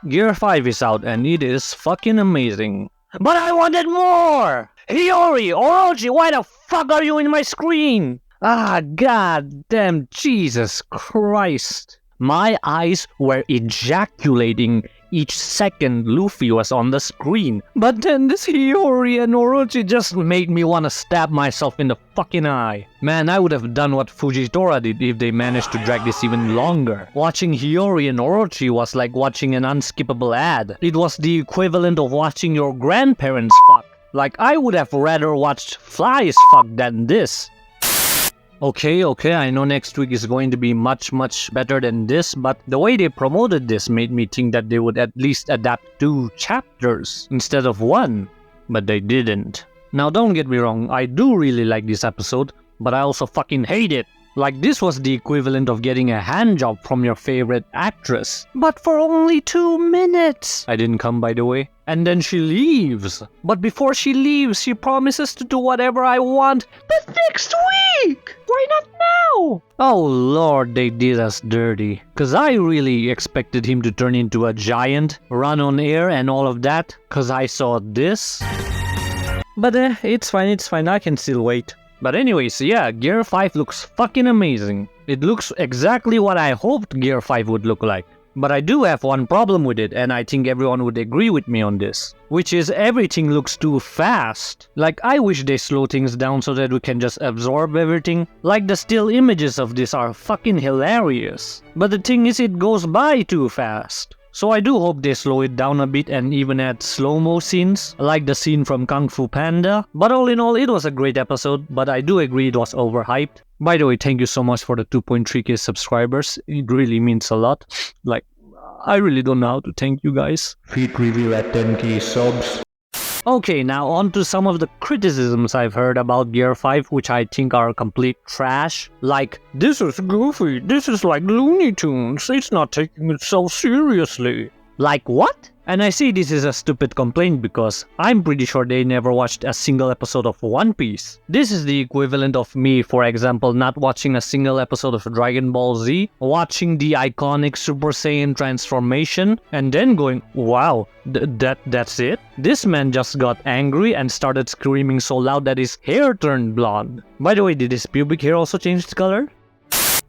GEAR-5 is out and it is fucking amazing. But I wanted more! Hiyori, Orochi, why the fuck are you in my screen? Ah, god damn, Jesus Christ. My eyes were ejaculating each second Luffy was on the screen. But then this Hiyori and Orochi just made me wanna stab myself in the fucking eye. Man, I would have done what Fujitora did if they managed to drag this even longer. Watching Hiyori and Orochi was like watching an unskippable ad. It was the equivalent of watching your grandparents fuck. Like, I would have rather watched flies fuck than this. Okay, I know next week is going to be much better than this, but the way they promoted this made me think that they would at least adapt 2 chapters instead of 1, but they didn't. Now don't get me wrong, I do really like this episode, but I also fucking hate it. Like, this was the equivalent of getting a handjob from your favorite actress. But for only 2 minutes! I didn't come, by the way. And then she leaves. But before she leaves, she promises to do whatever I want the next week! Why not now? Oh lord, they did us dirty. Cause I really expected him to turn into a giant, run on air and all of that. Cause I saw this. But it's fine, I can still wait. But anyways, yeah, GEAR-5 looks fucking amazing. It looks exactly what I hoped GEAR-5 would look like. But I do have one problem with it, and I think everyone would agree with me on this. Which is everything looks too fast. Like, I wish they slow things down so that we can just absorb everything. Like, the still images of this are fucking hilarious. But the thing is, it goes by too fast. So I do hope they slow it down a bit and even add slow-mo scenes, like the scene from Kung Fu Panda. But all in all, it was a great episode, but I do agree it was overhyped. By the way, thank you so much for the 2.3k subscribers. It really means a lot. Like, I really don't know how to thank you guys. Feet review at 10k subs. Okay, now on to some of the criticisms I've heard about GEAR-5, which I think are complete trash. Like, this is goofy, this is like Looney Tunes, it's not taking itself seriously. Like what? And I see this is a stupid complaint because I'm pretty sure they never watched a single episode of One Piece. This is the equivalent of me, for example, not watching a single episode of Dragon Ball Z, watching the iconic Super Saiyan transformation, and then going, wow, that's it? This man just got angry and started screaming so loud that his hair turned blonde. By the way, did his pubic hair also change color?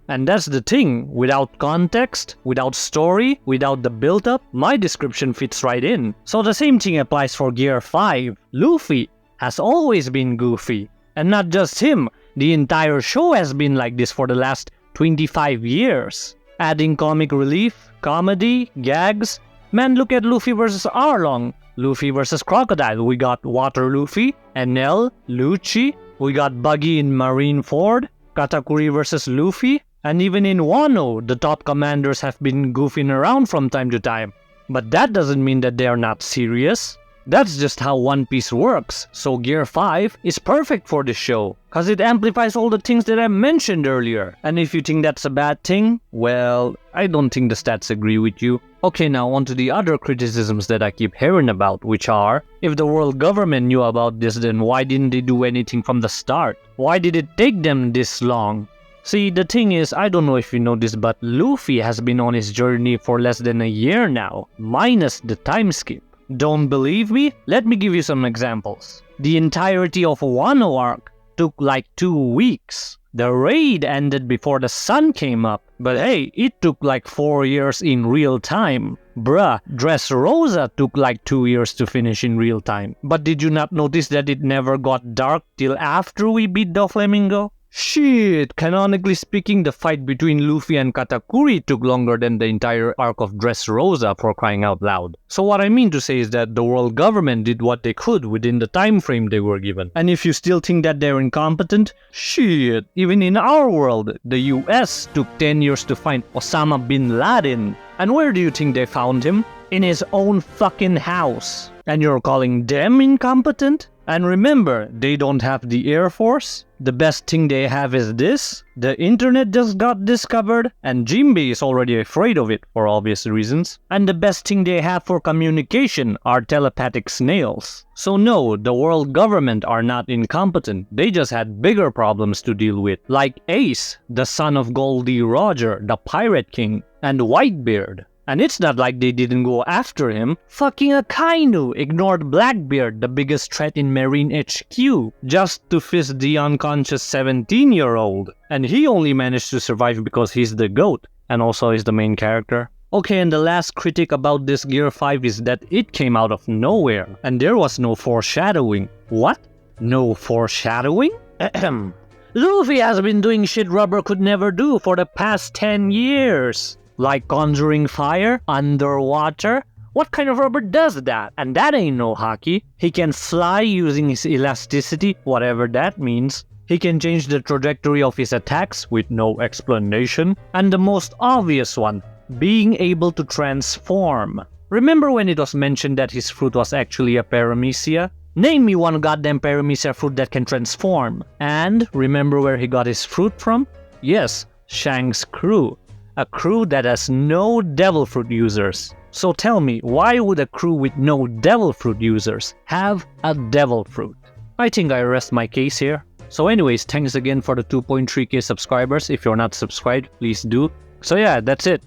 And that's the thing, without context, without story, without the build-up, my description fits right in. So the same thing applies for GEAR-5. Luffy has always been goofy. And not just him, the entire show has been like this for the last 25 years. Adding comic relief, comedy, gags. Man, look at Luffy vs. Arlong. Luffy vs. Crocodile, we got Water Luffy, Enel, Lucci, we got Buggy in Marineford, Katakuri vs. Luffy. And even in Wano, the top commanders have been goofing around from time to time. But that doesn't mean that they are not serious. That's just how One Piece works, so GEAR-5 is perfect for this show, cause it amplifies all the things that I mentioned earlier. And if you think that's a bad thing, well, I don't think the stats agree with you. Okay, now on to the other criticisms that I keep hearing about, which are, if the world government knew about this, then why didn't they do anything from the start? Why did it take them this long? See, the thing is, I don't know if you know this, but Luffy has been on his journey for less than a year now, minus the time skip. Don't believe me? Let me give you some examples. The entirety of Wano arc took like 2 weeks. The raid ended before the sun came up, but hey, it took like 4 years in real time. Bruh, Dressrosa took like 2 years to finish in real time. But did you not notice that it never got dark till after we beat Doflamingo? Shit, canonically speaking, the fight between Luffy and Katakuri took longer than the entire arc of Dressrosa, for crying out loud. So what I mean to say is that the world government did what they could within the time frame they were given. And if you still think that they're incompetent, shit, even in our world, the US took 10 years to find Osama bin Laden. And where do you think they found him? In his own fucking house. And you're calling them incompetent? And remember, they don't have the Air Force. The best thing they have is this. The internet just got discovered, and Jinbei is already afraid of it for obvious reasons. And the best thing they have for communication are telepathic snails. So no, the world government are not incompetent. They just had bigger problems to deal with, like Ace, the son of Goldie Roger, the Pirate King, and Whitebeard. And it's not like they didn't go after him. Fucking Akainu ignored Blackbeard, the biggest threat in Marine HQ, just to fist the unconscious 17-year-old. And he only managed to survive because he's the GOAT, and also is the main character. Okay, and the last critique about this GEAR-5 is that it came out of nowhere, and there was no foreshadowing. What? No foreshadowing? Ahem. Luffy has been doing shit Rubber could never do for the past 10 years. Like conjuring fire underwater? What kind of rubber does that? And that ain't no hockey. He can fly using his elasticity, whatever that means. He can change the trajectory of his attacks with no explanation. And the most obvious one, being able to transform. Remember when it was mentioned that his fruit was actually a paramecia? Name me one goddamn paramecia fruit that can transform. And remember where he got his fruit from? Yes, Shank's crew. A crew that has no devil fruit users. So tell me, why would a crew with no devil fruit users have a devil fruit? I think I rest my case here. So anyways, thanks again for the 2.3k subscribers. If you're not subscribed, please do. So yeah, that's it.